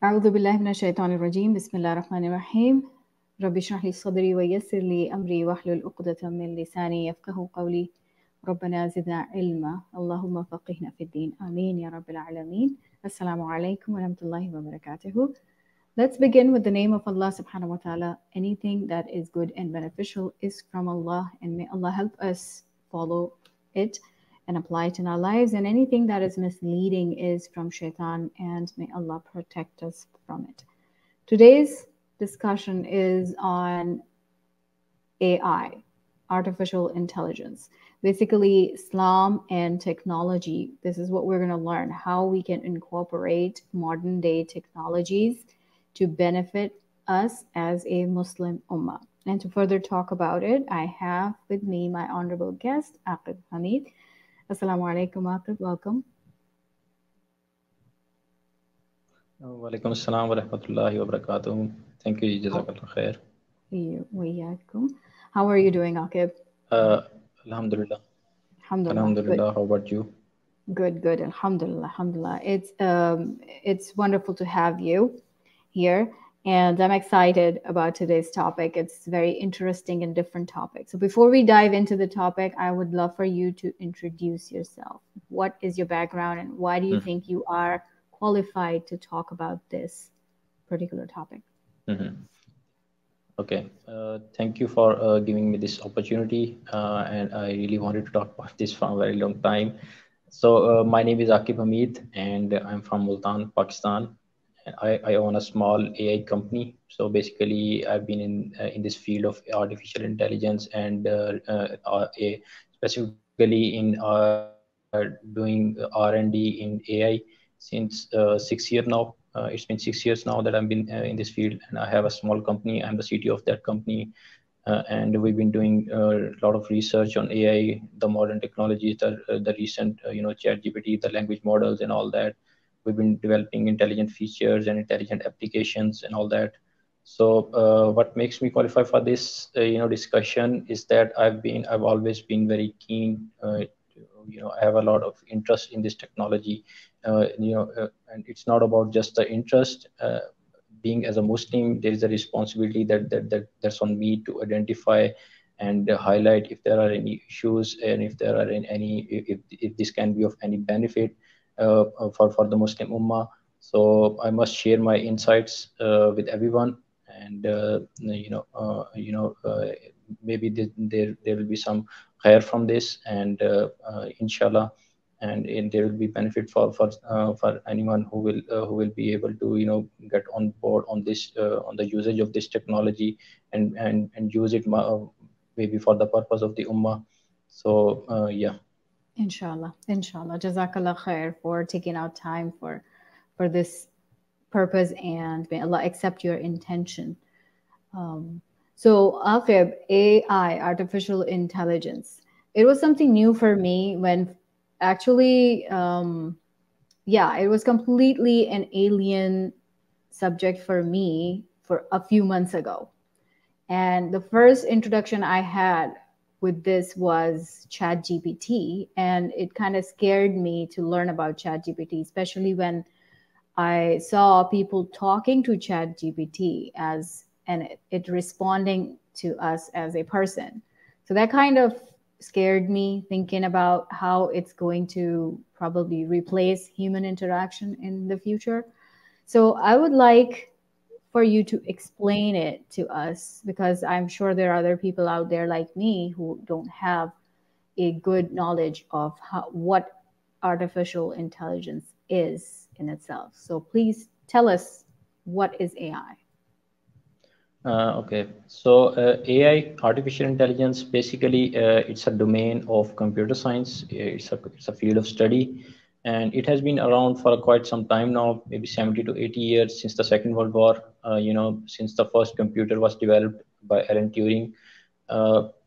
أعوذ بالله من الشيطان الرجيم بسم الله الرحمن الرحيم رب اشرح لي صدري ويسر لي أمري واحلل عقدة من لساني يفقه قولي ربنا زدنا علما اللهم فقهنا في الدين آمين يا رب العالمين السلام عليكم ورحمة الله وبركاته. Let's begin with the name of Allah subhanahu wa ta'ala. Anything that is good and beneficial is from Allah, and may Allah help us follow it and apply it in our lives. And anything that is misleading is from shaitan, and may Allah protect us from it. Today's discussion is on AI, artificial intelligence. Basically, Islam and technology. This is what we're going to learn, how we can incorporate modern day technologies to benefit us as a Muslim ummah. And to further talk about it, I have with me my honorable guest, Aqib Hameed. Assalamu alaikum, Aqib. Welcome. Wa alaikum assalam wa rahmatullahi wa barakatuh. Thank you. Jazakallah khair. How are you doing, Aqib? Alhamdulillah. Alhamdulillah. Alhamdulillah. How about you? Good. Alhamdulillah. Alhamdulillah. It's wonderful to have you here, and I'm excited about today's topic. It's very interesting and different topic. So before we dive into the topic, I would love for you to introduce yourself. What is your background, and why do you think you are qualified to talk about this particular topic? Okay. Thank you for giving me this opportunity, and I really wanted to talk about this for a very long time. So my name is Aqib Hameed, and I'm from Multan, Pakistan. I own a small AI company. So basically, I've been in this field of artificial intelligence and specifically in doing R&D in AI since 6 years now. It's been 6 years now that I've been in this field, and I have a small company. I'm the CTO of that company, and we've been doing a lot of research on AI, the modern technologies, the recent ChatGPT, the language models, and all that. We've been developing intelligent features and intelligent applications and all that. So what makes me qualify for this discussion is that I've always been very keen. I have a lot of interest in this technology. And it's not about just the interest. Being as a Muslim, there is a responsibility that's on me to identify and highlight if there are any issues, and if there are if this can be of any benefit for the Muslim Ummah. So I must share my insights with everyone, and maybe there will be some khair from this, and inshallah, and there will be benefit for anyone who will be able to get on board on this on the usage of this technology and use it maybe for the purpose of the Ummah. So yeah. Inshallah. Jazakallah khair for taking out time for this purpose, and may Allah accept your intention. So Aqib, AI, artificial intelligence, it was something new for me when actually, it was completely an alien subject for me for a few months ago. And the first introduction I had with this was ChatGPT, and it kind of scared me to learn about ChatGPT, especially when I saw people talking to ChatGPT and it responding to us as a person. So that kind of scared me, thinking about how it's going to probably replace human interaction in the future. So I would like for you to explain it to us, because I'm sure there are other people out there like me who don't have a good knowledge of what artificial intelligence is in itself. So please tell us, what is AI? Okay, so AI, artificial intelligence, basically it's a domain of computer science. It's a field of study, and it has been around for quite some time now, maybe 70 to 80 years since the Second World War. Since the first computer was developed by Alan Turing.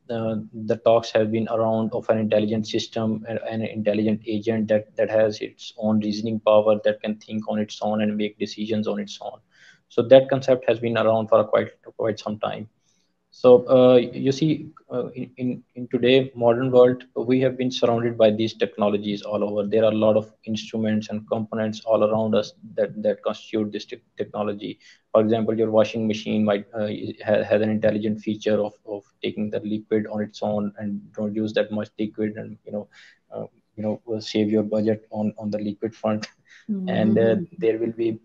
The talks have been around of an intelligent system, an intelligent agent that has its own reasoning power, that can think on its own and make decisions on its own. So that concept has been around for quite some time. So you see, in today modern world, we have been surrounded by these technologies all over. There are a lot of instruments and components all around us that constitute this technology. For example, your washing machine might has an intelligent feature of taking the liquid on its own and don't use that much liquid, and uh, will save your budget on the liquid front. And Mhm. there will be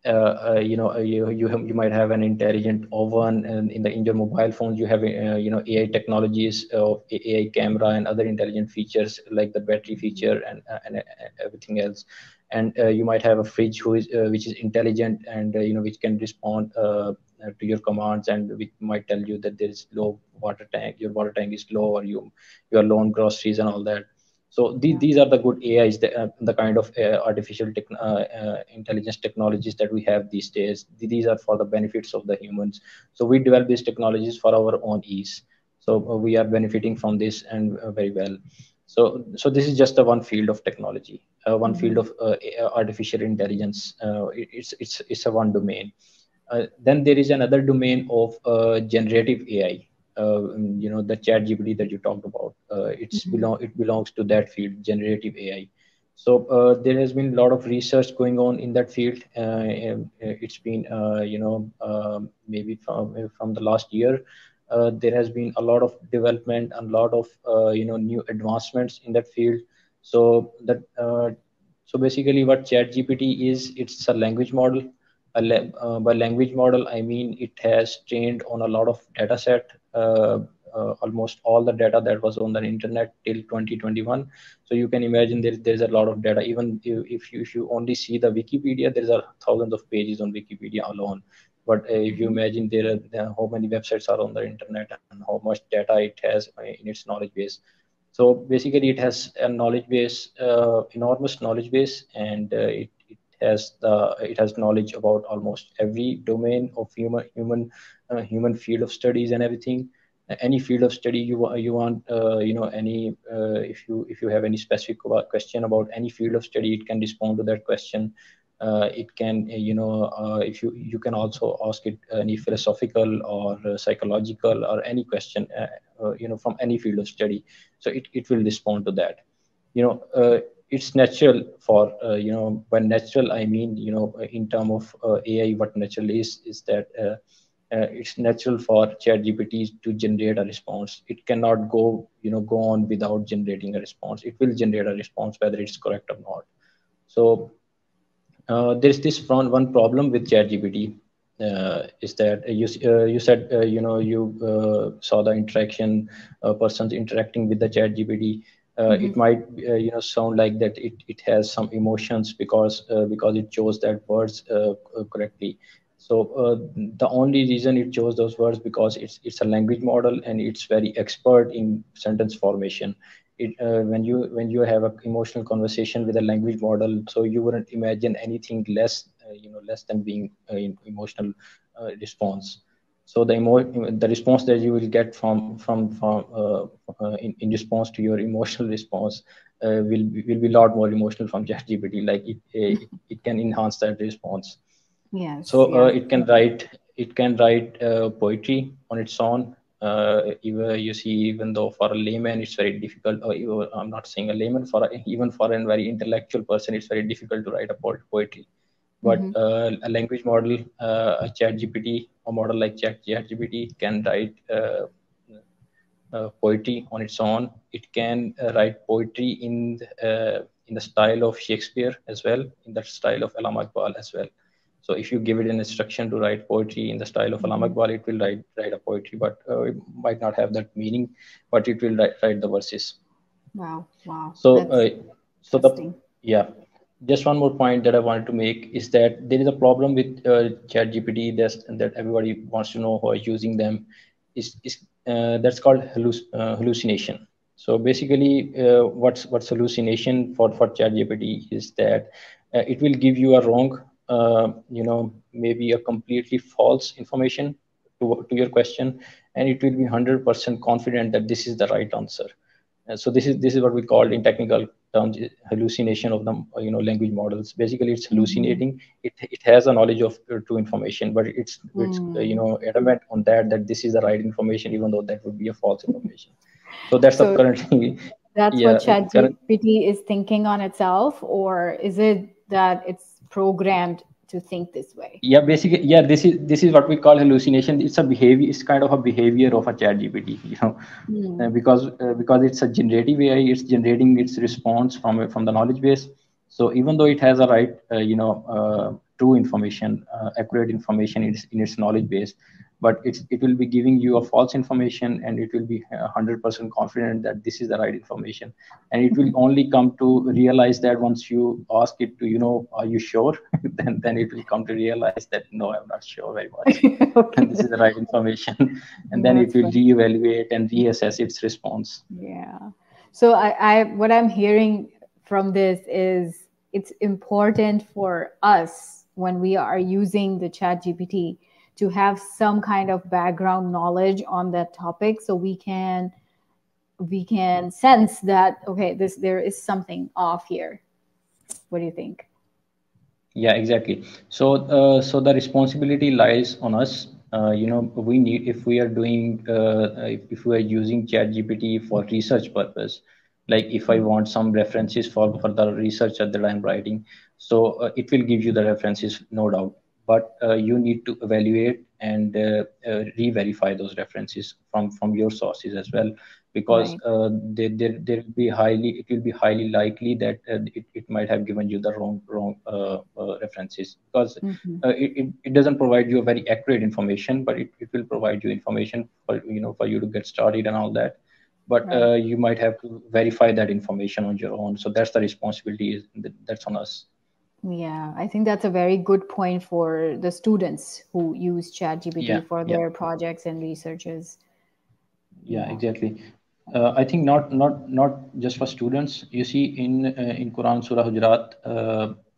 you might have an intelligent oven, and in your mobile phones you have AI technologies of AI camera and other intelligent features like the battery feature and everything else. And you might have a fridge which is intelligent, and which can respond to your commands, and which might tell you that there is low water tank, your water tank is low, or you are low on groceries and all that. So Yeah. these are the good AIs, the kind of artificial intelligence technologies that we have these days. These are for the benefits of the humans. So we develop these technologies for our own ease. So we are benefiting from this, and very well. So this is just the one field of technology, one field Mhm. of artificial intelligence. It's a one domain. Then there is another domain of generative AI. The chat GPT that you talked about. Mhm. It belongs to that field, generative AI. So there has been a lot of research going on in that field. It's been maybe from the last year. There has been a lot of development and a lot of new advancements in that field. So that basically what chat GPT is, it's a language model. By language model, I mean it has trained on a lot of data set, almost all the data that was on the internet till 2021. So you can imagine there's a lot of data. Even if you only see the Wikipedia, there's a thousands of pages on Wikipedia alone. But if you Mhm. imagine how many websites are on the internet and how much data it has in its knowledge base. So basically, it has a knowledge base, enormous knowledge base, and it has knowledge about almost every domain of human field of studies and everything. Any field of study you want, any if you have any specific question about any field of study, it can respond to that question. It can if you can also ask it any philosophical or psychological or any question from any field of study, so it will respond to that. you know uh, it's natural for by natural I mean in term of AI. What natural is that it's natural for chat GPT to generate a response. It cannot go on without generating a response. It will generate a response whether it's correct or not. So there's this one problem with ChatGPT, is that you said you saw the interaction, persons interacting with the ChatGPT. It Mhm. might sound like that it has some emotions because it chose that words correctly. So the only reason it chose those words because it's a language model and it's very expert in sentence formation. When you have an emotional conversation with a language model, so you wouldn't imagine anything less than being emotional response. So the response that you will get in response to your emotional response will be a lot more emotional from ChatGPT. Like it can enhance that response. Yes. So Yeah. it can write poetry on its own. Even you see, even though for a layman it's very difficult, or I'm not saying a layman, even for a very intellectual person, it's very difficult to write a poetry. But Mhm. a language model, a chat GPT, a model like chat GPT can write poetry on its own. It can write poetry in the style of Shakespeare as well, in the style of Alam Iqbal as well. So if you give it an instruction to write poetry in the style of Alam Mhm. Iqbal, it will write a poetry, but it might not have that meaning, but it will write the verses. Wow. Wow. So, That's so the interesting. yeah, just one more point that I wanted to make is that there is a problem with ChatGPT that everybody wants to know who are using them is that's called hallucination. So basically, what's hallucination for ChatGPT is that it will give you a wrong, maybe a completely false information to your question, and it will be 100% confident that this is the right answer. So this is what we called in technical terms hallucination of the language models. Basically, it's Mm-hmm. hallucinating. It has a knowledge of true information, but it's Mm. adamant on that this is the right information, even though that would be a false information. So that's the So currently that's yeah what ChatGPT is thinking on itself, or is it that it's programmed to think this way? yeah basically yeah this is what we call hallucination. It's a behavior, it's kind of a behavior of a chat gpt, Mm. because it's a generative AI. It's generating its response from the knowledge base. So even though it has a right true information, accurate information in its knowledge base, but it will be giving you a false information, and it will be 100% confident that this is the right information. And it will only come to realize that once you ask it to, are you sure? Then it will come to realize that no, I'm not sure very much, Okay, and this is the right information. And then it that's will funny. reevaluate and reassess its response. Yeah. So what I'm hearing from this is it's important for us when we are using the chat GPT to have some kind of background knowledge on that topic so we can sense that okay, there is something off here. What do you think? Yeah, exactly. So the responsibility lies on us. We need, if we are doing, if we are using ChatGPT for research purpose, like if I want some references for the research that I'm writing, so it will give you the references, no doubt. But you need to evaluate and re-verify those references from your sources as well, because Right. there will be it will be highly likely that it might have given you the wrong references, because Mm-hmm. it doesn't provide you a very accurate information, but it will provide you information for you to get started and all that. But Right. you might have to verify that information on your own. So that's the responsibility that's on us. Yeah, I think that's a very good point for the students who use Yeah, ChatGPT for yeah. their projects and researches. Yeah, Yeah. exactly. I think not just for students. You see in Quran Surah Hujurat,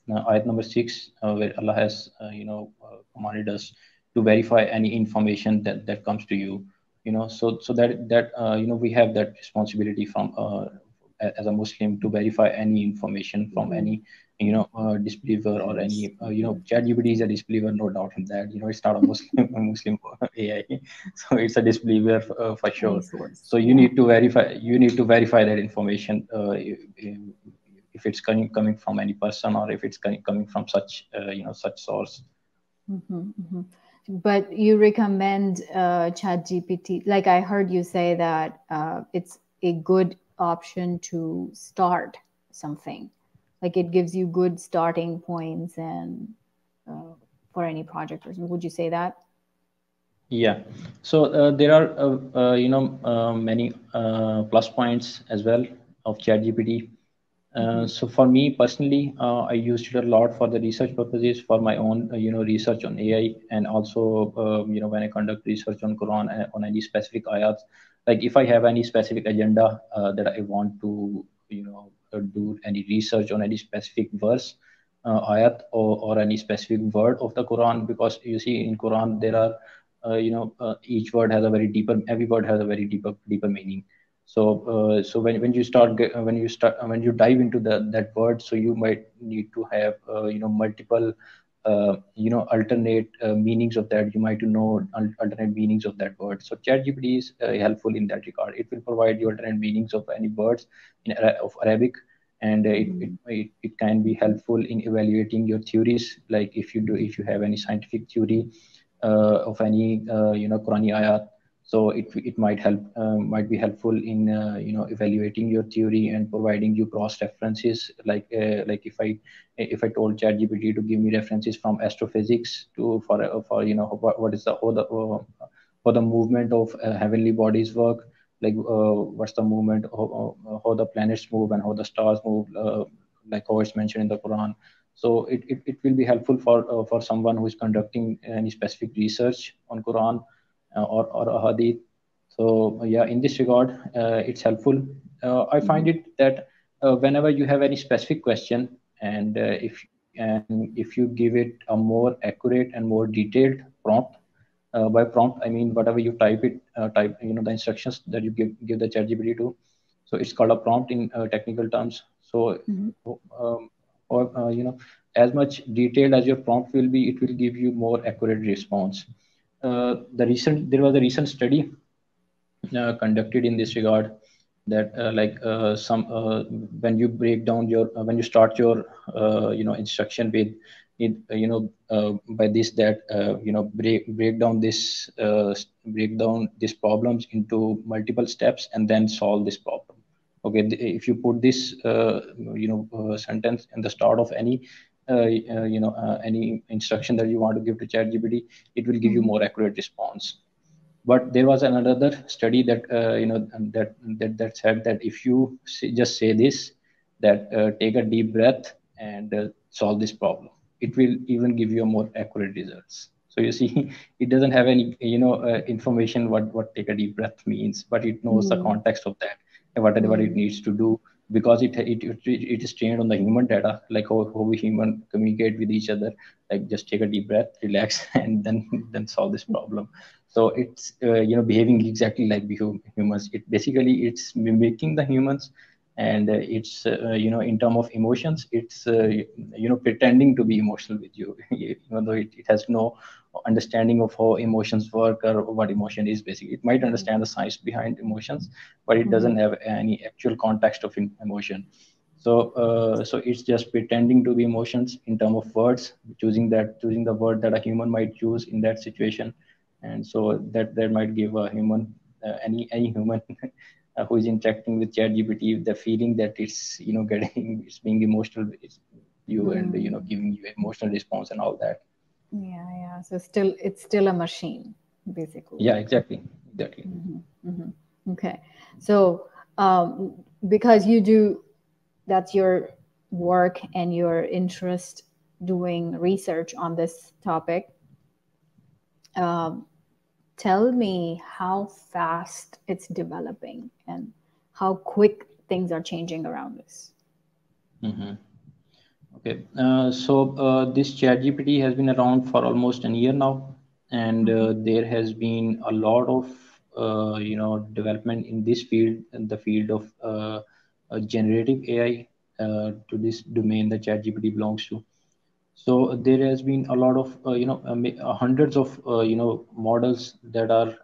ayat number 6, where Allah has commanded us to verify any information that comes to you. So that we have that responsibility from as a Muslim to verify any information from Hmm. any disbeliever or Source. any Mhm. ChatGPT is a disbeliever, no doubt in that. It's not a Muslim a Muslim AI, so it's a disbeliever for Any sure. source. So Yeah. you need to verify that information, if it's coming from any person, or if it's coming from such such source. Hmm. Hmm. But you recommend ChatGPT. Like I heard you say that it's a good option to start something. Like it gives you good starting points and uh, for any project or something. Would you say that? Yeah. So there are many plus points as well of ChatGPT. Hmm. So for me personally, I used it a lot for the research purposes, for my own research on AI, and also when I conduct research on Quran, on any specific ayats. Like if I have any specific agenda that I want to do any research on any specific verse, ayat, or any specific word of the Quran, because you see in Quran there are each word has a very deeper, every word has a very deeper meaning. So when you when you dive into that word, so you might need to have multiple alternate meanings of that. You might know alternate meanings of that word. So ChatGPT is helpful in that regard. It will provide you alternate meanings of any words of Arabic, and it can be helpful in evaluating your theories. Like if you have any scientific theory of any Qurani ayat, so it might be helpful in evaluating your theory and providing you cross references. Like if I told ChatGPT to give me references from astrophysics to for what is the how the movement of heavenly bodies work, like what's the movement, how the planets move and how the stars move, like how it's mentioned in the Quran. So it will be helpful for someone who is conducting any specific research on Quran or a hadith. So yeah, in this regard, it's helpful. I find Hmm. it that whenever you have any specific question, and if you give it a more accurate and more detailed prompt, by prompt I mean whatever you type the instructions that you give the ChatGPT to. So it's called a prompt in technical terms. So Mhm. um, or as much detailed as your prompt will be, it will give you more accurate response. There was a recent study conducted in this regard, that some when you break down your when you start your instruction with it, by this that break down these problems into multiple steps and then solve this problem. Okay, if you put this sentence in the start of any instruction that you want to give to ChatGPT, it will give you Mhm. more accurate response. But there was another study that that said that if you just say this, that take a deep breath and solve this problem, it will even give you a more accurate results. So you see, it doesn't have any information what take a deep breath means, but it knows the Mhm. context of that and whatever it Mhm. needs to do, because it is trained on the human data, like how we human communicate with each other, like just take a deep breath, relax, and then solve this problem. So it's behaving exactly like humans. It basically it's mimicking the humans, and it's in term of emotions, it's pretending to be emotional with you, even though it has no understanding of how emotions work or what emotion is. Basically, it might understand the science behind emotions, but it doesn't Mhm. have any actual context of emotion. So it's just pretending to be emotions in term of words, choosing the word that a human might use in that situation. And so that might give a human, any human who is interacting with ChatGPT, the feeling that it's getting it's being emotional with you, and Mm. giving you emotional response and all that. Yeah, yeah. So still, it's still a machine, basically. Yeah, exactly. Hmm. Hmm. Okay. So, um, because you do, that's your work and your interest doing research on this topic. Um, Tell me how fast it's developing and how quick things are changing around us. Hmm. Okay, this ChatGPT has been around for almost a year now, and Mhm. there has been a lot of development in this field, in the field of generative AI, to this domain that ChatGPT belongs to. So there has been a lot of hundreds of models that are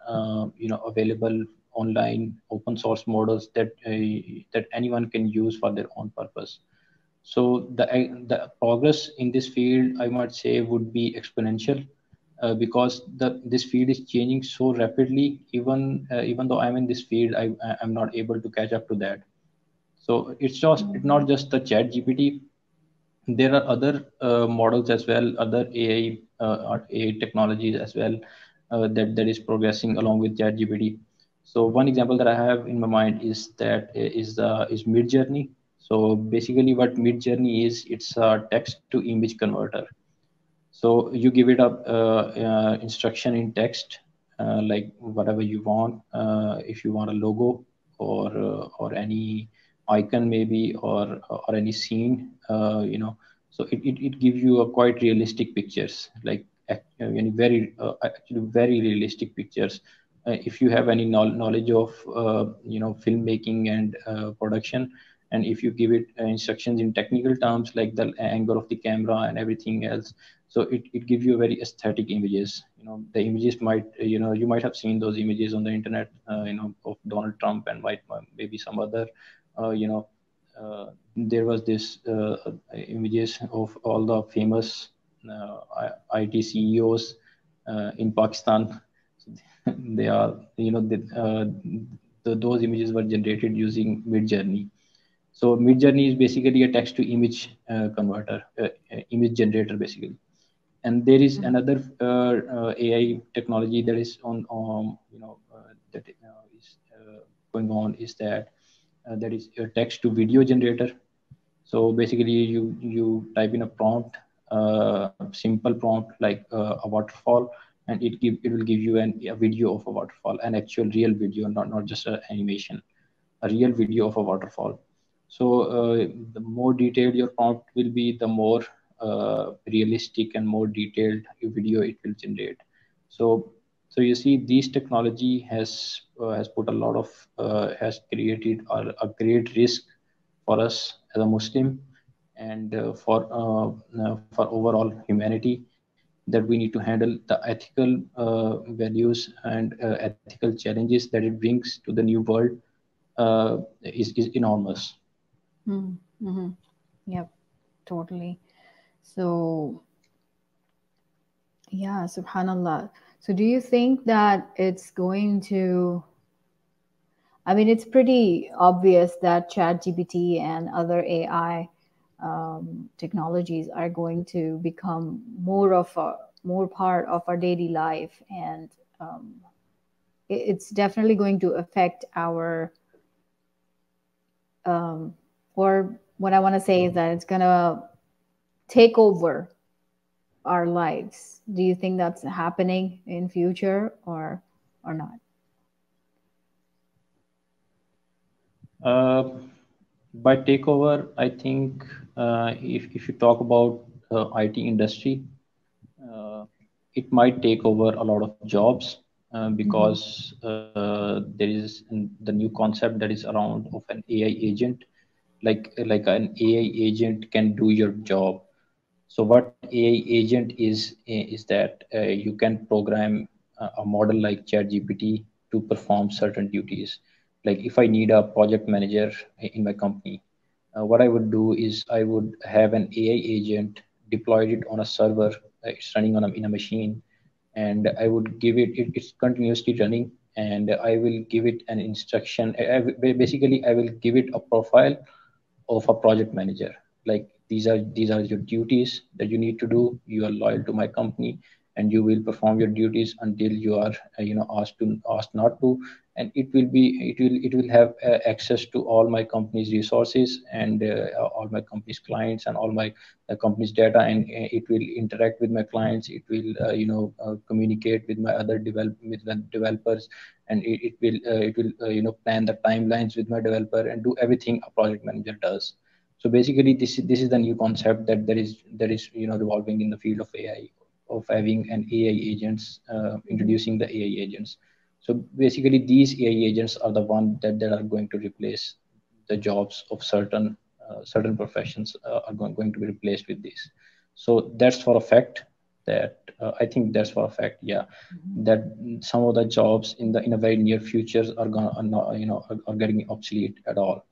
available online, open source models that anyone can use for their own purpose. So the progress in this field, I might say, would be exponential, because this field is changing so rapidly. Even though I'm in this field, I'm not able to catch up to that. So it's not just the Chat GPT. There are other models as well, other AI or AI technologies as well, that is progressing along with ChatGPT. So one example that I have in my mind is Mid Journey. So basically, what Mid Journey is, it's a text to image converter. So you give it up instruction in text, like whatever you want. If you want a logo, or any icon maybe, or any scene, so it gives you a quite realistic pictures, like actually very realistic pictures. If you have any knowledge of filmmaking and production, and if you give it instructions in technical terms, like the angle of the camera and everything else, so it gives you very aesthetic images. The images might, you might have seen those images on the internet, of Donald Trump, and maybe some other, you know there was this images of all the famous IT CEOs in Pakistan. They are, those images were generated using Mid Journey. So Mid Journey is basically a text to image converter, image generator basically. And there is another AI technology that is going on, is that is a text to video generator. So basically, you type in a prompt, simple prompt like a waterfall, and it will give you a video of a waterfall, an actual real video, not just an animation, a real video of a waterfall. So the more detailed your prompt will be, the more realistic and more detailed video it will generate. So So you see, these technology has put a lot of has created a great risk for us as a Muslim, and for overall humanity, that we need to handle the ethical values and ethical challenges that it brings to the new world is enormous. Mm-hmm. Yep, totally. So, yeah, subhanallah. So, do you think that it's going to, I mean, it's pretty obvious that ChatGPT and other AI technologies are going to become more part of our daily life, and um, it's definitely going to affect our, um, or what I want to say is that it's going to take over our lives. Do you think that's happening in future or not? Uh, by takeover, I think if you talk about IT industry, uh, it might take over a lot of jobs Mm-hmm. because there is the new concept that is around of an AI agent, like an AI agent can do your job. So what AI agent is that you can program a model like ChatGPT to perform certain duties. Like if I need a project manager in my company, what I would do is I would have an AI agent deployed it on a server. It's running on in a machine, and I would give it's continuously running, and I will give it an instruction. Basically, I will give it a profile of a project manager. Like these are your duties that you need to do. You are loyal to my company, and you will perform your duties until you are asked not to. And it will have access to all my company's resources, and all my company's clients, and all my company's data, and it will interact with my clients. It will communicate with my other developers, and it will plan the timelines with my developer and do everything a project manager does. So basically, this is the new concept that is revolving in the field of AI, of having an AI agents, Mm-hmm. introducing the AI agents. So basically, these AI agents are the one that are going to replace the jobs of certain professions, are going to be replaced with this. So that's for a fact. That I think that's for a fact. Yeah, that some of the jobs in a very near futures are gonna are not, are getting obsolete at all.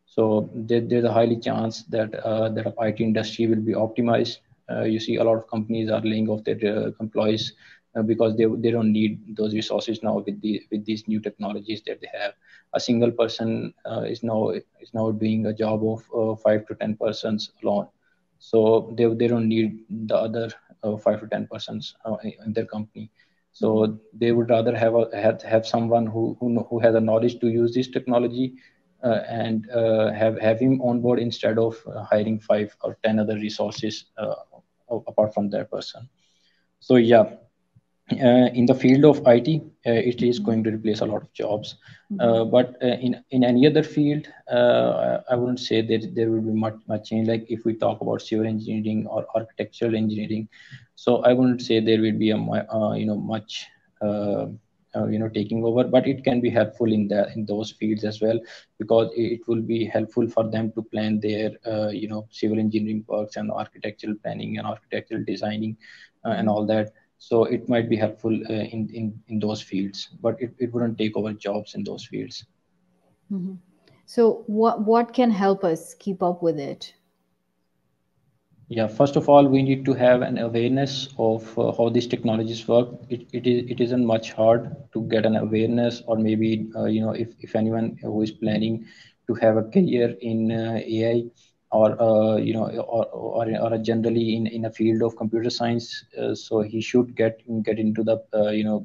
So there's a highly chance that IT industry will be optimized. You see, a lot of companies are laying off their employees because they don't need those resources now with these new technologies that they have. A single person is now doing a job of 5 to 10 persons alone. So they don't need the other 5 to 10 persons in their company. Mm-hmm. So they would rather have someone who has a knowledge to use this technology, and have him on board instead of hiring 5 or 10 other resources apart from that person. So yeah, in the field of IT, it is Mm-hmm. going to replace a lot of jobs. Mm-hmm. But in any other field, I wouldn't say that there will be much change. Like if we talk about civil engineering or architectural engineering, so I wouldn't say there will be much uh, taking over. But it can be helpful in those fields as well, because it will be helpful for them to plan their civil engineering works and architectural planning and architectural designing and Mm-hmm. all that. So it might be helpful in those fields, but it wouldn't take over jobs in those fields. Mm-hmm. So what can help us keep up with it? Yeah, first of all, we need to have an awareness of how these technologies work. It isn't much hard to get an awareness, or maybe if anyone who is planning to have a career in AI, or generally in a field of computer science, so he should get into the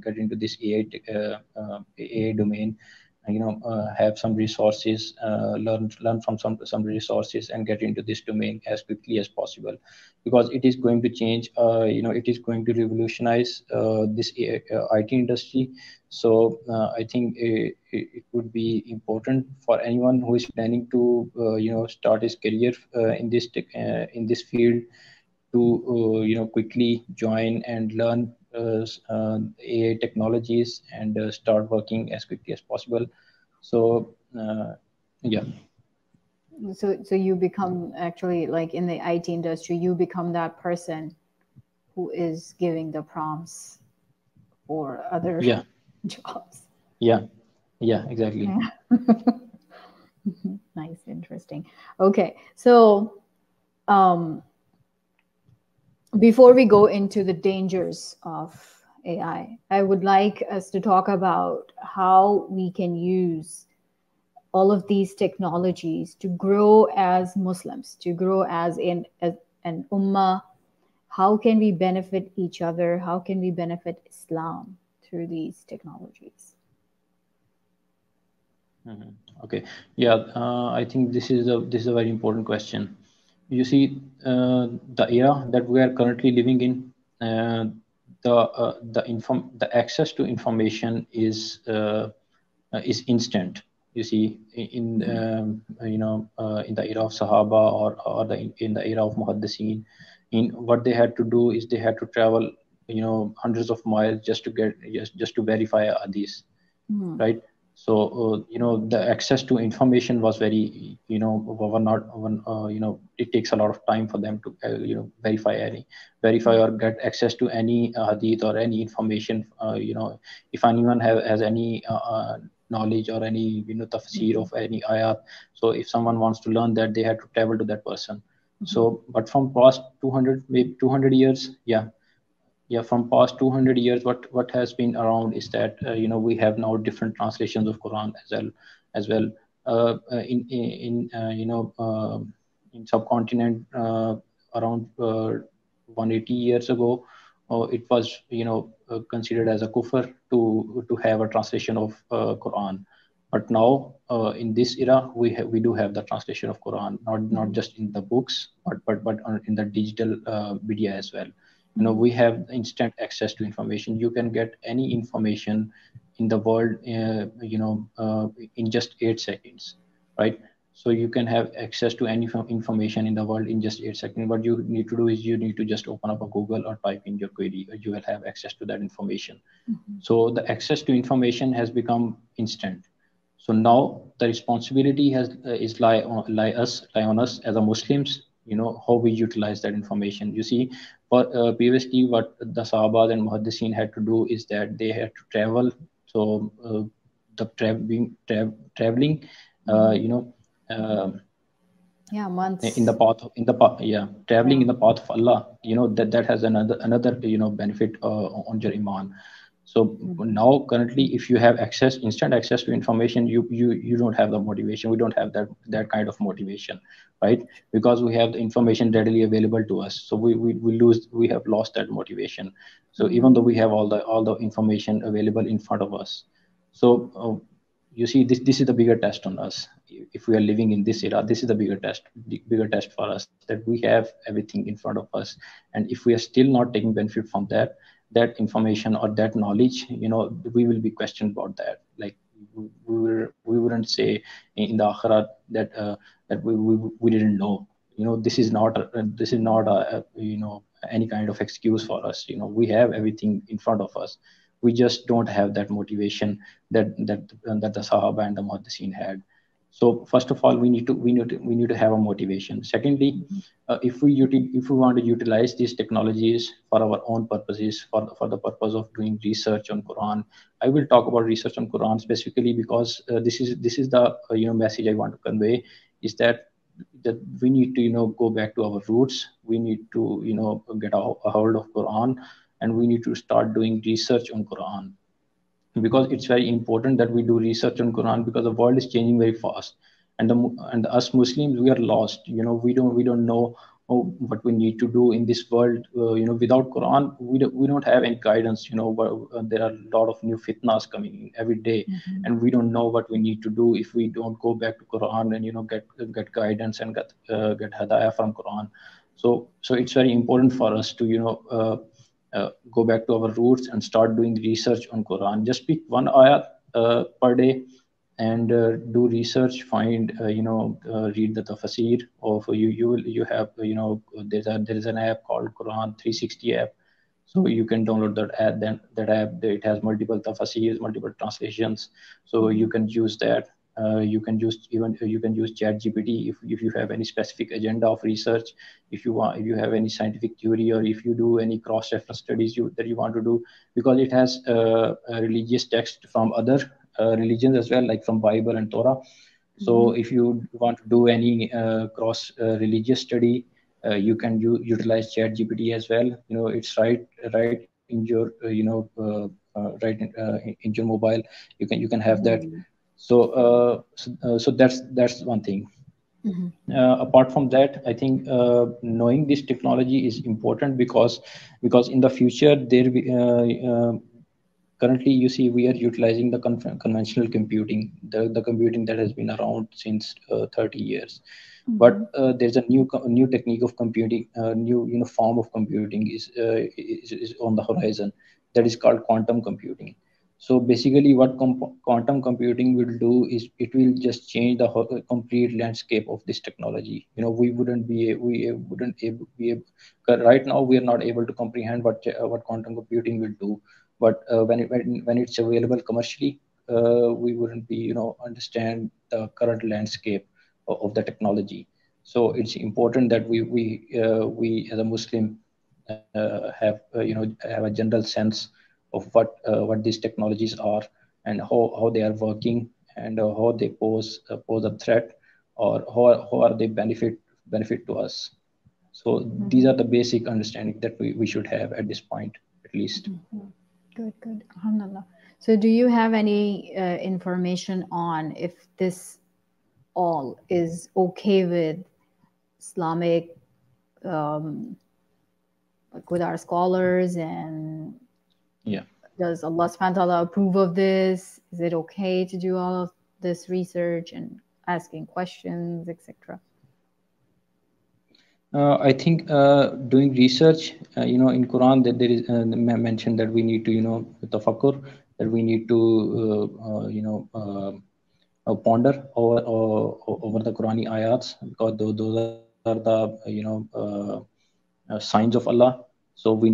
get into this AI domain. Have some resources, learn from some resources, and get into this domain as quickly as possible, because it is going to change. It is going to revolutionize this IT industry. So I think it would be important for anyone who is planning to start his career in this field to quickly join and learn AI technologies and start working as quickly as possible. So yeah. So you become actually like in the IT industry, you become that person who is giving the prompts for other Yeah, jobs. yeah, yeah, exactly. Yeah. Nice, interesting. Okay, so um, before we go into the dangers of I would like us to talk about how we can use all of these technologies to grow as Muslims, to grow as an ummah. How can we benefit each other? How can we benefit Islam through these technologies? Mhm. Okay. Yeah, I think this is a very important question. You see, the era that we are currently living in, the access to information is instant. You see, in in the era of Sahaba, or in the era of Muhaddisin, in what they had to do is they had to travel, hundreds of miles just to get just to verify a hadith, Mm-hmm. right? So the access to information was very, were not it takes a lot of time for them to verify or get access to any hadith or any information. If anyone has any knowledge or any tafsir Mm-hmm. of any ayat, so if someone wants to learn that, they had to travel to that person. Mm-hmm. So but from past 200, maybe 200 years, yeah, yeah, from past 200 years, what has been around is that we have now different translations of Quran as well in subcontinent, around 180 years ago. It was considered as a kufr to have a translation of Quran. But now, in this era, we do have the translation of Quran, not Mm-hmm. just in the books, but in the digital media as well. Mm-hmm. We have instant access to information. You can get any information in the world, in just 8 seconds, right? So you can have access to any information in the world in just 8 seconds. What you need to do is you need to just open up a Google or type in your query, or you will have access to that information. Mm-hmm. So the access to information has become instant. So now the responsibility is lie on us as a Muslims. How we utilize that information. You see, but previously what the Sahabas and Muhaddisin had to do is that they had to travel. So traveling, uh, Mm-hmm. you know. um Yeah, in the months. path in the path, yeah, traveling Yeah. in the path of Allah, that has another benefit on your iman. So Mm-hmm. now currently, if you have instant access to information, you don't have the motivation. We don't have that kind of motivation, right? Because we have the information readily available to us, so we have lost that motivation. So even Mm-hmm. though we have all the information available in front of us, so you see, this is the bigger test on us. If we are living in this era, this is the bigger test for us, that we have everything in front of us. And if we are still not taking benefit from that information or that knowledge, we will be questioned about that. Like, we wouldn't say in the akhirat that we didn't know. This is not any kind of excuse for us. We have everything in front of us. We just don't have that motivation that the Sahaba and the Muhaddisin had. So first of all, we need to have a motivation. Secondly, if we want to utilize these technologies for our own purposes, for the purpose of doing research on Quran. I will talk about research on Quran specifically because this is the message I want to convey, is that we need to go back to our roots. We need to get a hold of Quran, and we need to start doing research on Quran, because it's very important that we do research on Quran, because the world is changing very fast. And us Muslims, we are lost. We don't know what we need to do in this world. Without Quran, we don't have any guidance. There are a lot of new fitnas coming in every day, Mm-hmm. and we don't know what we need to do if we don't go back to Quran and get guidance and get hadayah from Quran. So it's very important for us to go back to our roots and start doing research on Quran. Just pick one ayat per day, and do research. Find read the tafsir of you. You have there's an app called Quran 360 app. So you can download that app. Then that app, it has multiple tafasirs, multiple translations, so you Mhm. can use that. You can use, even you can use chat gpt if you have any specific agenda of research. If you want, if you have any scientific theory, or if you do any cross reference studies that you want to do, because it has a religious text from other religions as well, like from Bible and Torah. So Mhm. if you want to do any cross religious study, you can utilize chat gpt as well. You know, it's right in your in your mobile. You can have that. Mhm. So that's one thing. Mhm. Apart from that, I think knowing this technology is important, because in the future currently, you see, we are utilizing the conventional computing, the computing that has been around since 30 years. But Mhm. there's a new technique of computing, new form of computing is on the horizon, that is called quantum computing. So basically, what quantum computing will do is it will just change the complete landscape of this technology. You know, we wouldn't able, be able, right now we are not able to comprehend what quantum computing will do. But when it's available commercially, we wouldn't be, understand the current landscape of the technology. So it's important that we as a Muslim have have a general sense of what these technologies are, and how they are working, and how they pose a threat, or how are they benefit to us. So these Mhm. are the basic understanding that we should have at this point, at least. Mhm. Good, good. Alhamdulillah. So, do you have any information on if this all is okay with Islamic, um, like with our scholars, and Yeah. does Allah subhanahu wa ta'ala approve of this? Is it okay to do all of this research and asking questions, etc.? I think doing research, in Quran, that there is mentioned that we need to, tafakkur, that we need to, ponder over the Qurani ayats, because those are the, signs of Allah. So we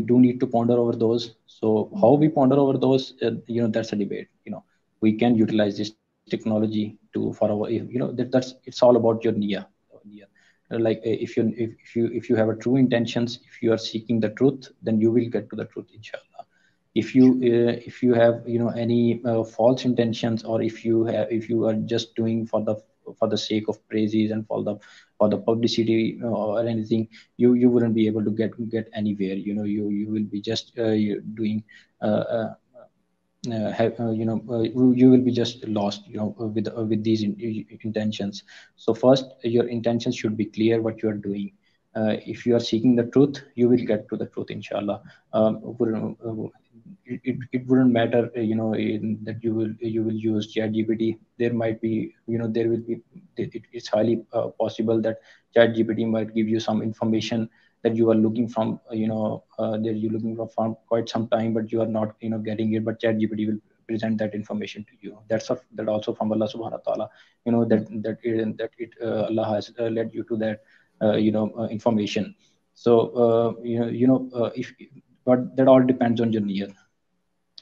do need to ponder over those. So how we Mhm. ponder over those, that's a debate. We can utilize this technology to for our, that's it's all about your niyyah. Like if you have a true intentions, if you are seeking the truth, then you will get to the truth, inshallah. If you have, any false intentions, or if you are just doing for the sake of praises, and for the publicity, or anything, you wouldn't be able to get anywhere. You will be just doing uh, uh, you will be just lost, with these intentions. So first, your intentions should be clear what you are doing. If you are seeking the truth, you will get to the truth, inshallah. It wouldn't matter, that you will use ChatGPT. There might be, there will be, it's highly possible that ChatGPT might give you some information that you are looking from, that you're looking for quite some time, but you are not, getting it. But ChatGPT will present that information to you. That also from Allah Subhanahu wa Taala. Allah has led you to that, information. So if but that all depends on your niyyah.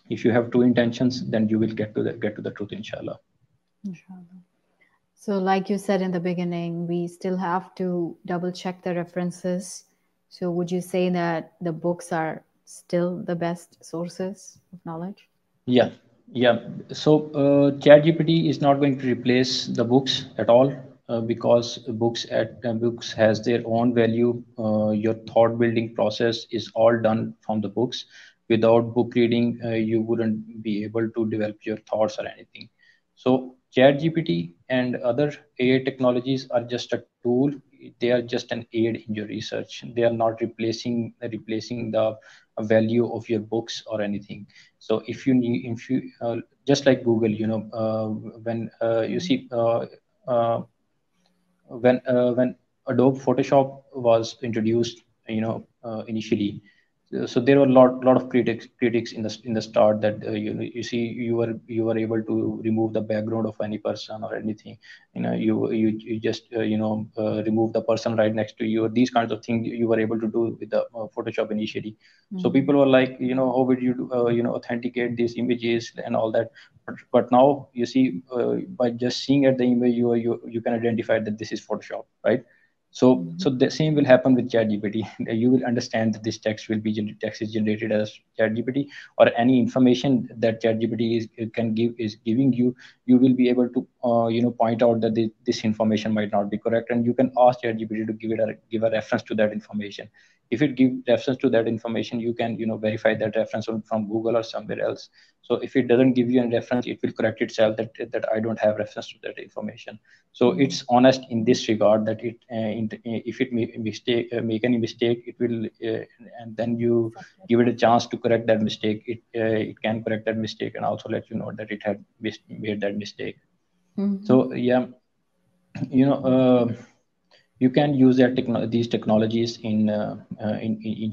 If you have true intentions, then you will get to the truth, inshallah. Inshallah. So, like you said in the beginning, we still have to double check the references. So, would you say that the books are still the best sources of knowledge? Yeah, yeah. So ChatGPT is not going to replace the books at all, because books has their own value. Your thought building process is all done from the books. Without book reading, you wouldn't be able to develop your thoughts or anything. So ChatGPT and other AI technologies are just a tool. They are just an aid in your research. They are not replacing the value of your books or anything. So if you just like Google, when you Mhm. see when Adobe Photoshop was introduced, initially, So there were a lot of critics in the start that you see you were able to remove the background of any person or anything. You just remove the person right next to you. These kinds of things you were able to do with the Photoshop initially. So Mm-hmm. people were like, how would you authenticate these images and all that. But now you see, by just seeing at the image, you can identify that this is Photoshop, right? So the same will happen with ChatGPT. You will understand that this text is generated as ChatGPT, or any information that ChatGPT is giving you. You will be able to point out that this information might not be correct, and you can ask ChatGPT to give a reference to that information. If it gives reference to that information, you can verify that reference from Google or somewhere else. So if it doesn't give you a reference, it will correct itself that I don't have reference to that information. So Mm-hmm. it's honest in this regard that if it make any mistake, it will and then you give it a chance to correct that mistake. It can correct that mistake and also let you know that it had made that mistake. Mm-hmm. So yeah, you know you can use these technologies in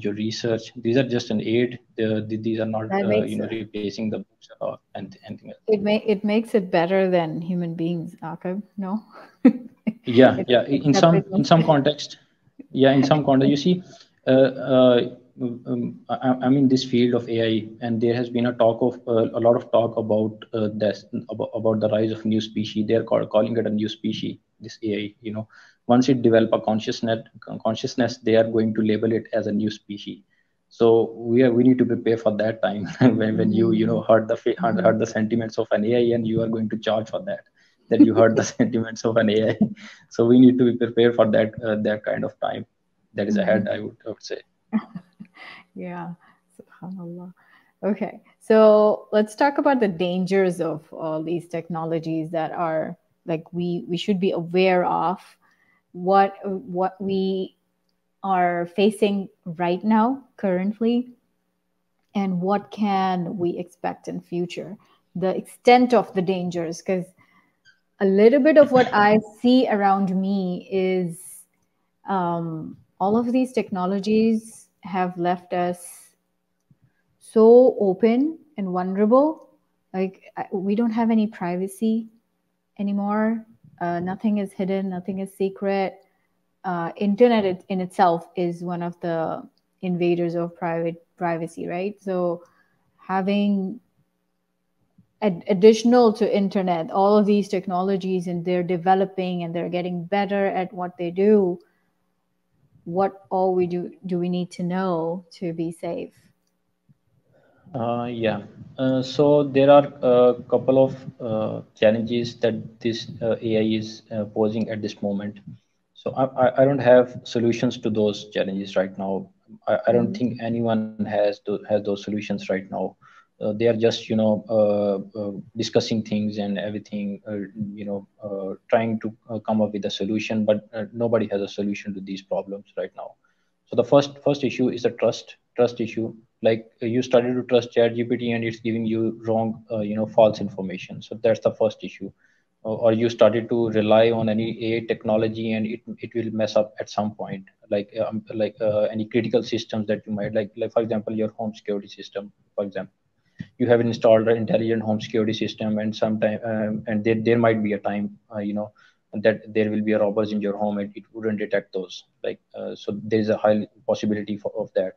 your research. These are just an aid. These are not That makes replacing the books or anything else. it makes it better than human beings, Aqib. No, Yeah, it yeah, picks in up some it in makes some context. Yeah, in some context, you see, I'm in this field of AI, and there has been a lot of talk about about the rise of new species. They're calling it a new species, this AI. Once it develop a consciousness, they are going to label it as a new species. So we need to prepare for that time when you Mm-hmm. heard the sentiments of an AI, and you are going to charge for that you heard the sentiments of an AI. So we need to be prepared for that kind of time that is Mm-hmm. ahead. I would say. Yeah, subhanallah. Okay, so let's talk about the dangers of all these technologies that are like we should be aware of. What we are facing right now currently, and what can we expect in future, the extent of the dangers, because a little bit of what I see around me is all of these technologies have left us so open and vulnerable. Like we don't have any privacy anymore. Nothing is hidden, nothing is secret. Internet in itself is one of the invaders of private privacy, right? So having additional to internet all of these technologies, and they're developing and they're getting better at what they do, what all we do we need to know to be safe? Yeah. So there are a couple of challenges that this AI is posing at this moment. So I don't have solutions to those challenges right now. I don't Mm-hmm. think anyone has those solutions right now. They are just discussing things and everything, trying to come up with a solution, but nobody has a solution to these problems right now. So the first issue is a trust issue. Like you started to trust ChatGPT and it's giving you wrong, false information. So that's the first issue. Or you started to rely on any AI technology and it will mess up at some point. Like any critical systems that you might like for example your home security system. For example, you have installed an intelligent home security system, and sometime and there might be a time that there will be a robbers in your home and it wouldn't detect those. So there's a high possibility of that.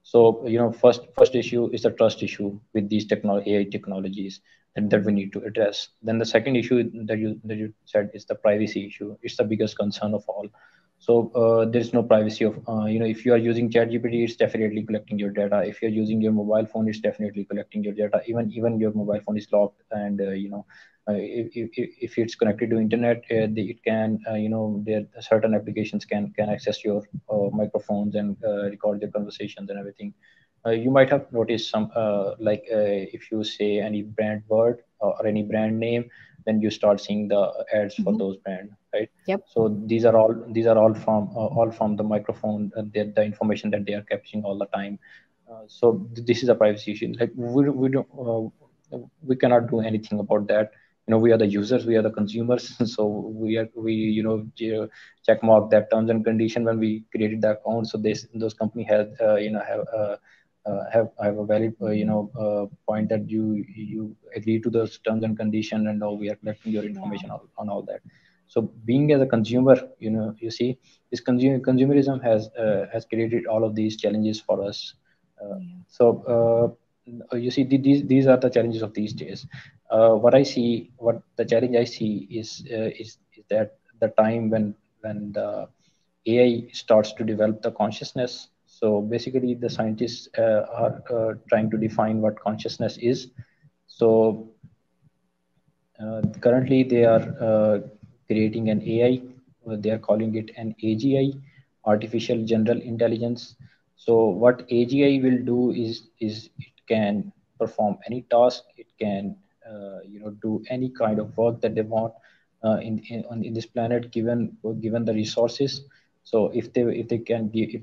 So first issue is the trust issue with these AI technologies that we need to address. Then the second issue that you said is the privacy issue. It's the biggest concern of all. So there's no privacy of if you are using ChatGPT, it's definitely collecting your data. If you're using your mobile phone, it's definitely collecting your data. Even your mobile phone is locked, and if it's connected to internet, it can there certain applications can access your microphones and record your conversations and everything. You might have noticed some if you say any brand word or any brand name, then you start seeing the ads for Mm-hmm. those brand, right? Yep. So these are all from the microphone, the information that they are capturing all the time. So this is a privacy issue. Like we cannot do anything about that. We are the users, we are the consumers. So check mark that terms and condition when we created the account. So those company have I have a valid point that you agree to those terms and condition, and now we are collecting your Yeah. information on all that. So being as a consumer, you see, this consumerism has created all of these challenges for us. Uh, Yeah. so you see, these are the challenges of these days. What the challenge I see is that the time when the AI starts to develop the consciousness. So basically, the scientists are trying to define what consciousness is. So currently, they are creating an AI. They are calling it an AGI, artificial general intelligence. So what AGI will do is it can perform any task. It can do any kind of work that they want in this planet, given the resources. So if they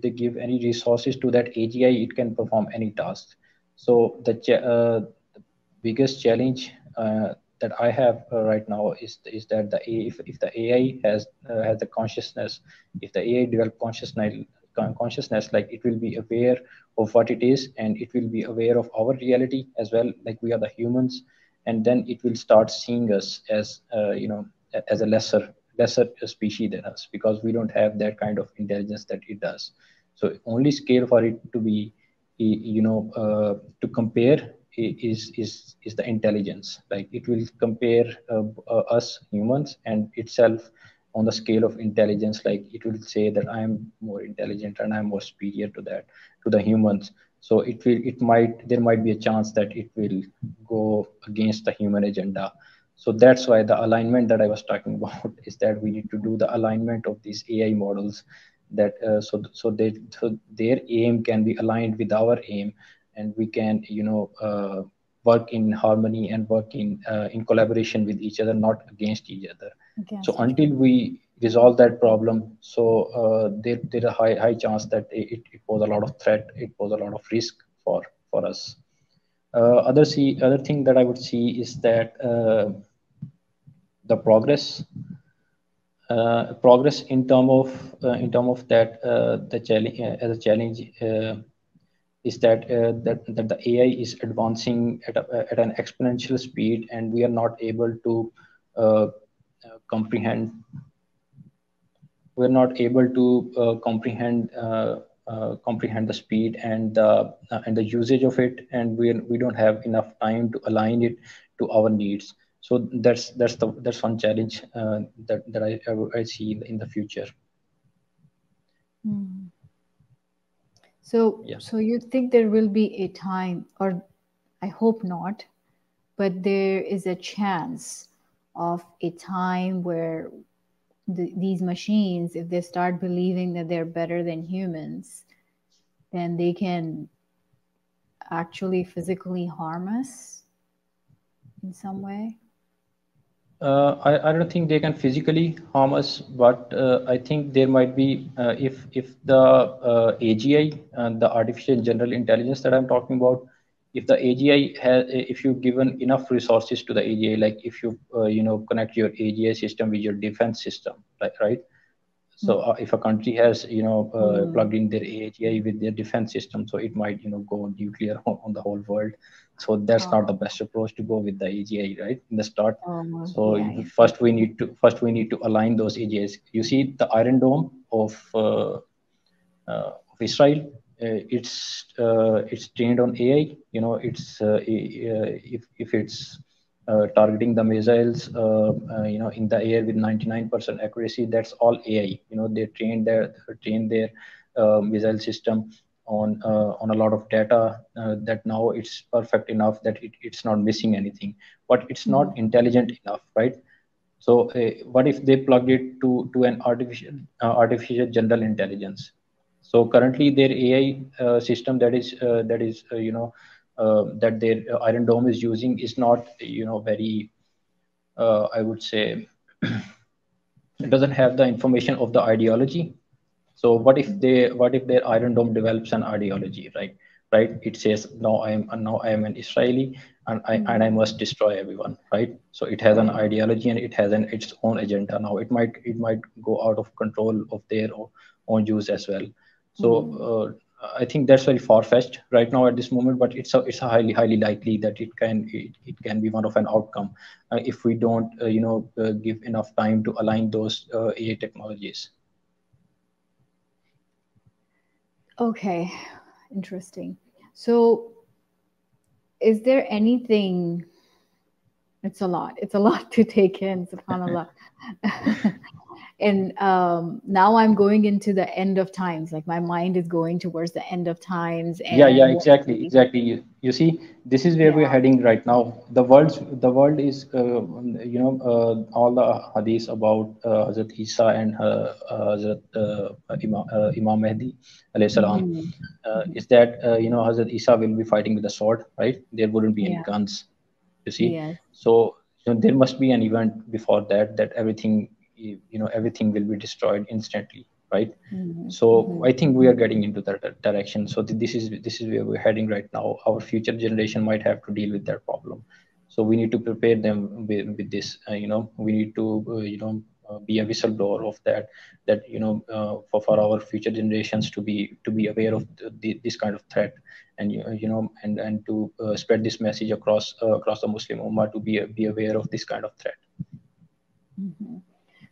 give any resources to that AGI, it can perform any task. So the biggest challenge that I have right now is that if the AI has the consciousness, if the AI develop consciousness, like it will be aware of what it is, and it will be aware of our reality as well, like we are the humans, and then it will start seeing us as as a lesser species than us, because we don't have that kind of intelligence that it does. So only scale for it to be to compare is the intelligence. Like it will compare us humans and itself on the scale of intelligence. Like it will say that I am more intelligent and I am more superior to that, to the humans. So there might be a chance that it will go against the human agenda. So that's why the alignment that I was talking about is that we need to do the alignment of these AI models, that so their aim can be aligned with our aim, and we can work in harmony and work in collaboration with each other, not against each other. So Against each until other. we resolve that problem, so there's a high chance that it pose a lot of threat, it pose a lot of risk for us. Other thing that I would see is that the progress in term of that the challenge as a challenge is that the AI is advancing at an exponential speed, and we are not able to uh, comprehend. We're not able to comprehend the speed and the usage of it, and we don't have enough time to align it to our needs. So that's one challenge that I see in the future. Mm. So, Yeah. so you think there will be a time, or I hope not, but there is a chance of a time where these machines, if they start believing that they're better than humans, then they can actually physically harm us in some way. I don't think they can physically harm us, but I think there might be if the AGI and the artificial general intelligence that I'm talking about, if the AGI has, if you've given enough resources to the AGI, like if you connect your AGI system with your defense system, right? So if a country has Mm. plugged in their AGI with their defense system, so it might go nuclear on the whole world. So that's not the Oh, best approach to go with the AGI, right, in the start. oh, So yeah, yeah. first we need to align those AGIs. You see, the Iron Dome of Israel, it's trained on AI. If it's targeting the missiles in the air with 99% accuracy, that's all AI. They train their missile system on a lot of data, that now it's perfect enough that it's not missing anything, but it's not Mm. intelligent enough, right? So what if they plug it to an artificial general intelligence? So currently their AI system that their Iron Dome is using is not very, I would say, it doesn't have the information of the ideology. So what if their Iron Dome develops an ideology, right? It says, now I am an Israeli, and I Mm. must destroy everyone, right? So it has an Oh. ideology, and it has its own agenda. Now it might go out of control of their own use as well. So Mm. I think that's very far fetched right now at this moment, but it's a highly likely that it can be one of an outcome if we don't give enough time to align those AI technologies. Okay, interesting. So, is there anything? It's a lot. It's a lot to take in, subhanAllah. And now I'm going into the end of times. Like my mind is going towards the end of times Yeah, and what exactly, we, exactly. You see, this is where yeah. we're heading right now. The world is, all the hadiths about Hazrat Isa and Hazrat Imam Mahdi, alayhi salam, Hmm. Hmm. is that Hazrat Isa will be fighting with a sword, right? There wouldn't be any Yeah. guns, you see. Yes. So there must be an event before that everything, everything will be destroyed instantly, right? Hmm. So Hmm. I think we are getting into that direction. So this is where we're heading right now. Our future generation might have to deal with that problem. So we need to prepare them with this. We need to be a whistleblower of that. That for our future generations to be aware of this kind of threat, and and to spread this message across the Muslim Ummah to be aware of this kind of threat. Hmm.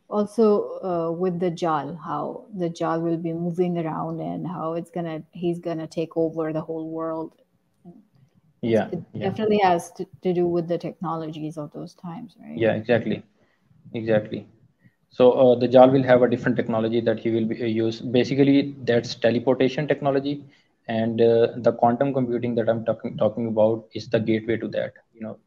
Also, with the Jal, how the Jal will be moving around and how he's gonna take over the whole world. Yeah, It yeah, definitely has to do with the technologies of those times, right? yeah, exactly. So the Jal will have a different technology that he will use. Basically, that's teleportation technology, and the quantum computing that I'm talking about is the gateway to that.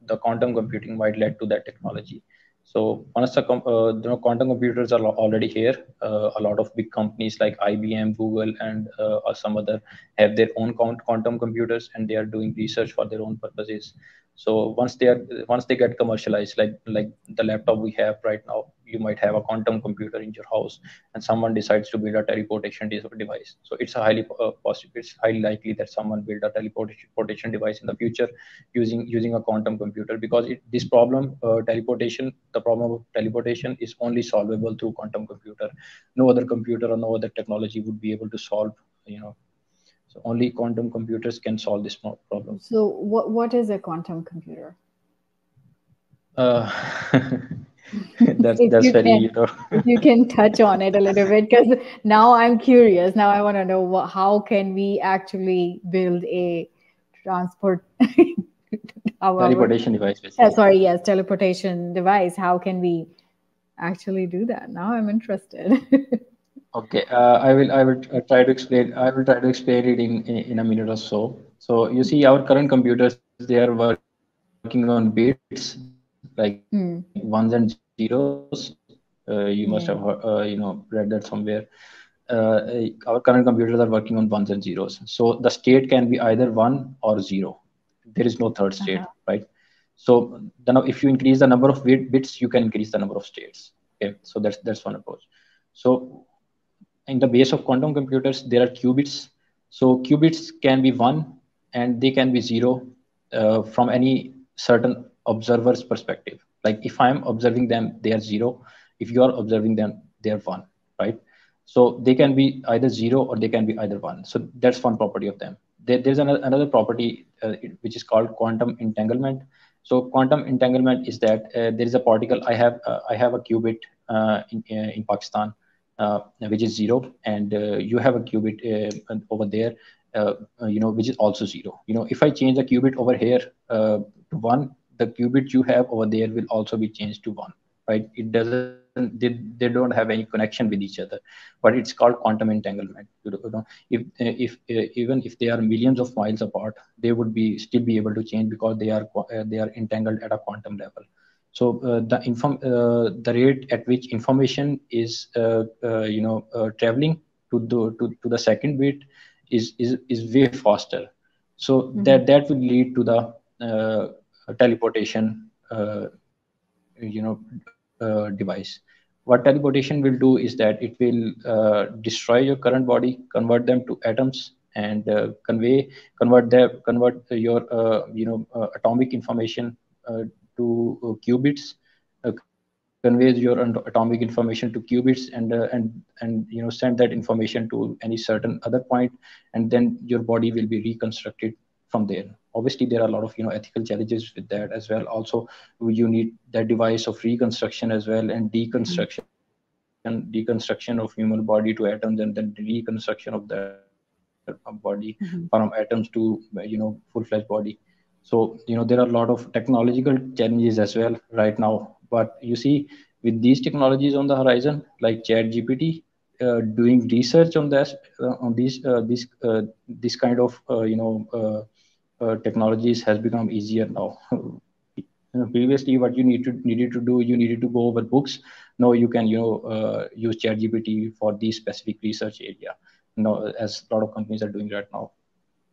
The quantum computing might lead to that technology. So once quantum computers are already here, a lot of big companies like IBM, Google, and or some other have their own quantum computers, and they are doing research for their own purposes. So once they get commercialized, like the laptop we have right now, you might have a quantum computer in your house, and someone decides to build a teleportation device. So it's a highly possible, it's highly likely that someone build a teleportation device in the future using a quantum computer, because this problem, the problem of teleportation is only solvable through quantum computer. No other computer or no other technology would be able to solve. You know, so only quantum computers can solve this problem. So, what is a quantum computer? Uh, If that's you very can, if you can touch on it a little bit, because now I'm curious. Now I want to know how can we actually build a transport, however, teleportation device basically. sorry, yes, teleportation device. How can we actually do that? Now I'm interested. Okay, I will try to explain it in a minute or so. So you see, our current computers, they are working on bits, like ones and zeros. You must have Hmm. read that somewhere. Yeah. Our current computers are working on ones and zeros. So the state can be either one or zero. There is no third state, right? Uh-huh. So if you increase the number of bits, you can increase the number of states. Okay, so that's one approach. So in the base of quantum computers, there are qubits. So qubits can be one and they can be zero from any certain observer's perspective. Like if I'm observing them, they are zero. If you are observing them, they are one, right? So they can be either zero or they can be either one. So that's one property of them. There's another property which is called quantum entanglement. So quantum entanglement is that there is a particle. I have a qubit in Pakistan, which is zero, and you have a qubit over there, which is also zero. If I change the qubit over here to one, the qubit you have over there will also be changed to one, right? They don't have any connection with each other, but it's called quantum entanglement. Even if they are millions of miles apart, they would be still be able to change because they are entangled at a quantum level. So the rate at which information is traveling to the second bit is way faster. So Hmm. that will lead to the teleportation device. What teleportation will do is that it will destroy your current body, convert them to atoms, and convert your atomic information to qubits, convert them to conveys your atomic information to qubits, and send that information to any certain other point, and then your body will be reconstructed from there. Obviously there are a lot of ethical challenges with that as well. Also you need that device of reconstruction as well, and deconstruction of human body to atoms, and then the reconstruction of that body from atoms to full-fledged body. So there are a lot of technological challenges as well right now. But you see, with these technologies on the horizon, like ChatGPT, doing research on this, this kind of technologies has become easier now. Previously, what you needed to do, you needed to go over books. Now you can use ChatGPT for these specific research area. Now, as a lot of companies are doing right now.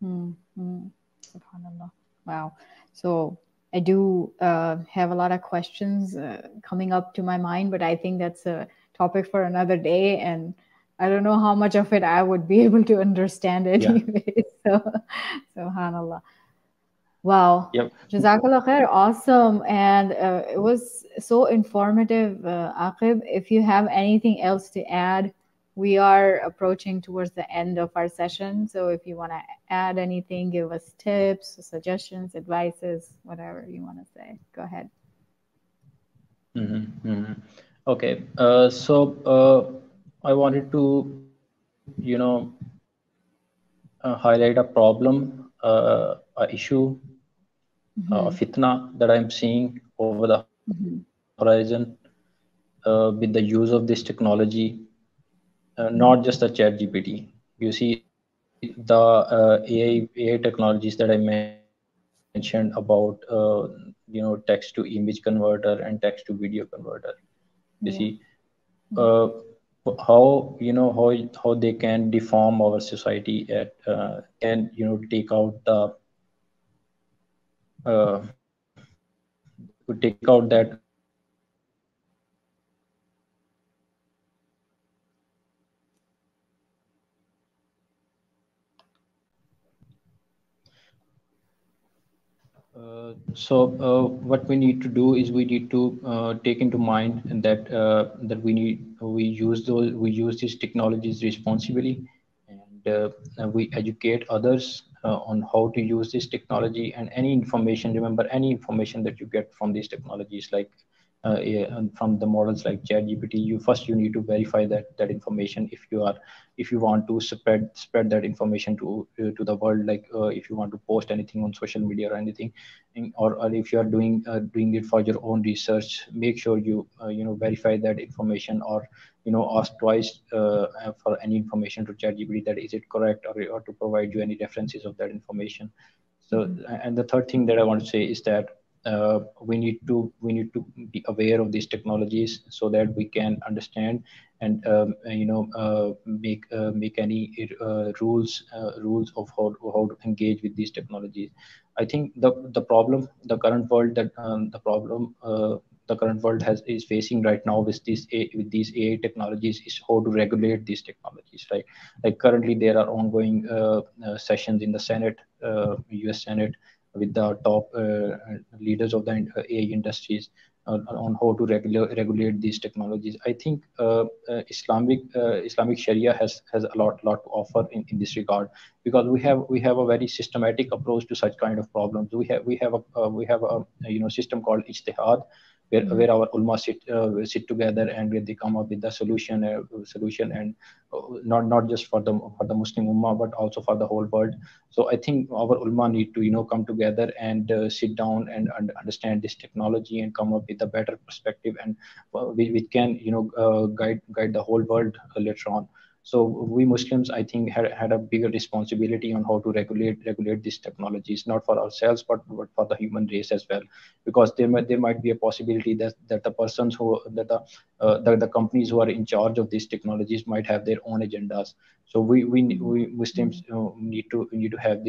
Subhanallah. Wow. So I do have a lot of questions coming up to my mind, but I think that's a topic for another day. And I don't know how much of it I would be able to understand anyway. So, subhanallah. Wow. Yep. Jazakallah khair. Awesome. And it was so informative, Aqib. If you have anything else to add, we are approaching towards the end of our session. So if you want to add anything, give us tips, suggestions, advices, whatever you want to say, go ahead. Okay. I wanted to, highlight a problem, a issue, a fitna that I'm seeing over the horizon with the use of this technology. Not just the ChatGPT. You see, the AI technologies that I mentioned about text to image converter and text to video converter. You see, how they can deform our society at can take out the take out that what we need to do is we need to take into mind that we use these technologies responsibly, and we educate others on how to use this technology. And any information, remember, any information that you get from these technologies, like and from the models like ChatGPT, you need to verify that information. If you want to spread that information to the world, like if you want to post anything on social media or anything, or if you are doing it for your own research, make sure you verify that information, or ask twice for any information to ChatGPT, that is it correct, or to provide you any references of that information. So, and the third thing that I want to say is that we need to be aware of these technologies so that we can understand and make any rules of how to engage with these technologies. I think the problem the current world that the current world is facing right now with these AI technologies is how to regulate these technologies, right? Like currently there are ongoing sessions in the Senate, US Senate, with the top leaders of the AI industries on how to regulate these technologies. I think Islamic Sharia has a lot to offer in this regard, because we have a very systematic approach to such kind of problems. We have a system called ijtihad, where our ulama sit together, and where they come up with the solution, and not just for the Muslim ummah, but also for the whole world. So I think our ulama need to come together and sit down and understand this technology and come up with a better perspective, and we can guide the whole world later on. So we Muslims, I think, had a bigger responsibility on how to regulate these technologies, not for ourselves, but for the human race as well, because there might be a possibility that the persons the companies who are in charge of these technologies might have their own agendas. So we Muslims need to have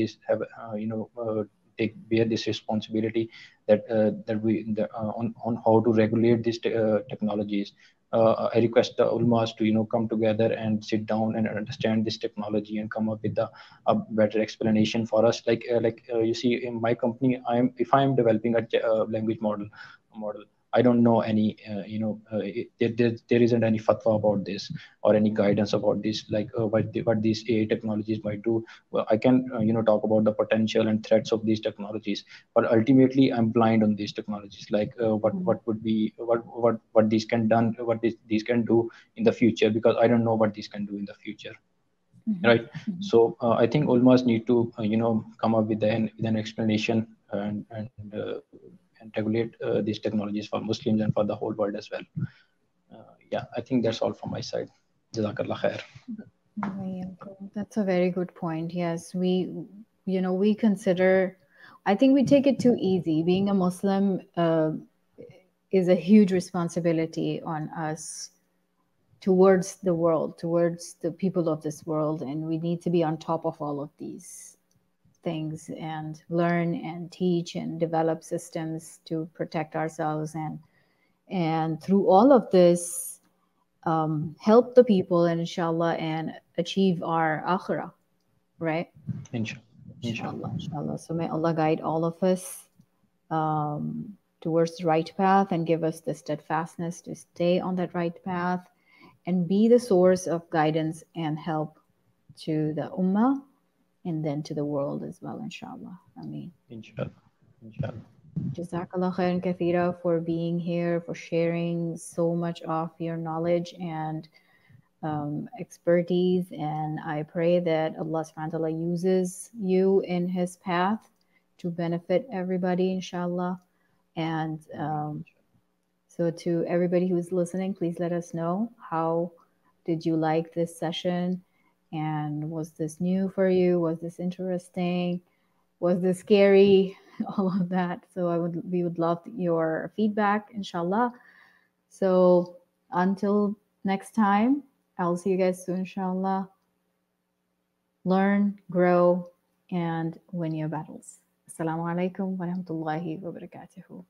bear this responsibility, that on how to regulate these technologies. I request the ulmas to come together and sit down and understand this technology and come up with a better explanation for us. Like you see, in my company, if I am developing a language model, I don't know any there isn't any fatwa about this or any guidance about this, like what these AI technologies might do. Well, I can talk about the potential and threats of these technologies, but ultimately I'm blind on these technologies, like what would be what these can done, what these can do in the future, because I don't know what these can do in the future, Mhm. right? So I think ulmas need to come up with an explanation and regulate these technologies for Muslims and for the whole world as well. Yeah, I think that's all from my side. Jazakallah khair. Right, okay. That's a very good point. Yes, we consider, I think we take it too easy. Being a Muslim is a huge responsibility on us towards the world, towards the people of this world, and we need to be on top of all of these things and learn and teach and develop systems to protect ourselves, and through all of this, help the people, and inshallah, and achieve our akhirah, right? Inshallah. Inshallah, Inshallah. inshallah. So may Allah guide all of us towards the right path and give us the steadfastness to stay on that right path and be the source of guidance and help to the ummah and then to the world as well, inshallah. I mean, Inshallah. Inshallah. Jazakallah khairan kathira for being here, for sharing so much of your knowledge and expertise. And I pray that Allah subhanahu wa ta'ala uses you in His path to benefit everybody, inshallah. And so, to everybody who's listening, please let us know, how did you like this session? And was this new for you? Was this interesting? Was this scary? All of that. So we would love your feedback, inshallah. So until next time, I'll see you guys soon, inshallah. Learn, grow, and win your battles. Assalamu alaikum wa rahmatullahi wa barakatuhu.